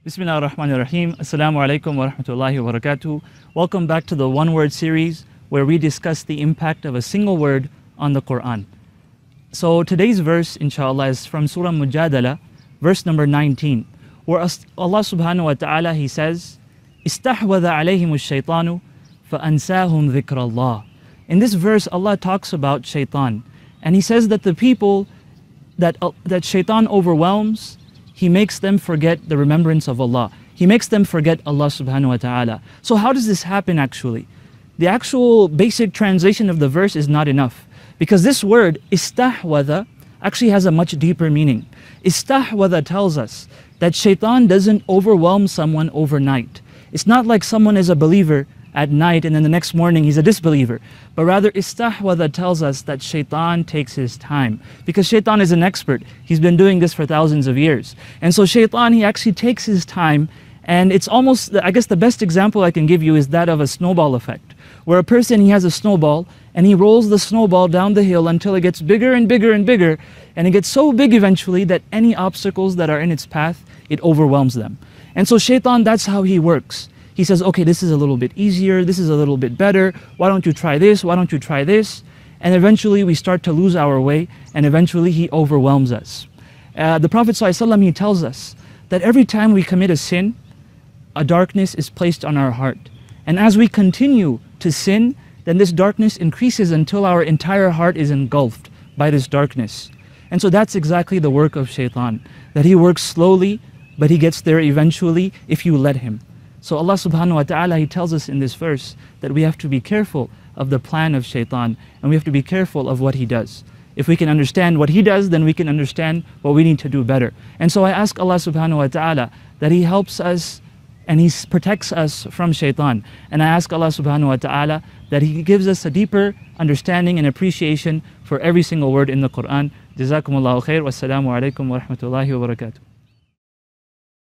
Bismillah ar-Rahman ar-Rahim. Assalamu alaikum wa rahmatullahi wa barakatuh. Welcome back to the One Word series where we discuss the impact of a single word on the Quran. So today's verse, inshallah, is from Surah Mûcadele, verse number 19, where Allah subhanahu wa ta'ala, He says, إِسْتَحْوَذَ عَلَيْهِمُ الشَّيْطَانُ فَأَنْسَاهُمْ ذِكْرَ اللَّهِ. In this verse, Allah talks about Shaitan, and He says that the people that Shaitan overwhelms, he makes them forget the remembrance of Allah. He makes them forget Allah subhanahu wa ta'ala. So how does this happen actually? The actual basic translation of the verse is not enough, because this word, istahwada, actually has a much deeper meaning. Istahwada tells us that Shaitan doesn't overwhelm someone overnight. It's not like someone is a believer at night and then the next morning he's a disbeliever. But rather, Istâhveze tells us that Shaitan takes his time. Because Shaitan is an expert. He's been doing this for thousands of years. And so Shaitan, he actually takes his time, and it's almost, I guess the best example I can give you is that of a snowball effect. Where a person, he has a snowball, and he rolls the snowball down the hill until it gets bigger and bigger and bigger, and it gets so big eventually that any obstacles that are in its path, it overwhelms them. And so Shaitan, that's how he works. He says, okay, this is a little bit easier, this is a little bit better, why don't you try this, why don't you try this? And eventually we start to lose our way, and eventually he overwhelms us. The Prophet ﷺ, he tells us that every time we commit a sin, a darkness is placed on our heart. And as we continue to sin, then this darkness increases until our entire heart is engulfed by this darkness. And so that's exactly the work of Shaitan, that he works slowly, but he gets there eventually if you let him. So Allah subhanahu wa ta'ala, He tells us in this verse that we have to be careful of the plan of Shaitan, and we have to be careful of what he does. If we can understand what he does, then we can understand what we need to do better. And so I ask Allah subhanahu wa ta'ala that He helps us and He protects us from Shaitan. And I ask Allah subhanahu wa ta'ala that He gives us a deeper understanding and appreciation for every single word in the Quran. Jazakumullahu khair. Wassalamu alaikum wa rahmatullahi wa barakatuh.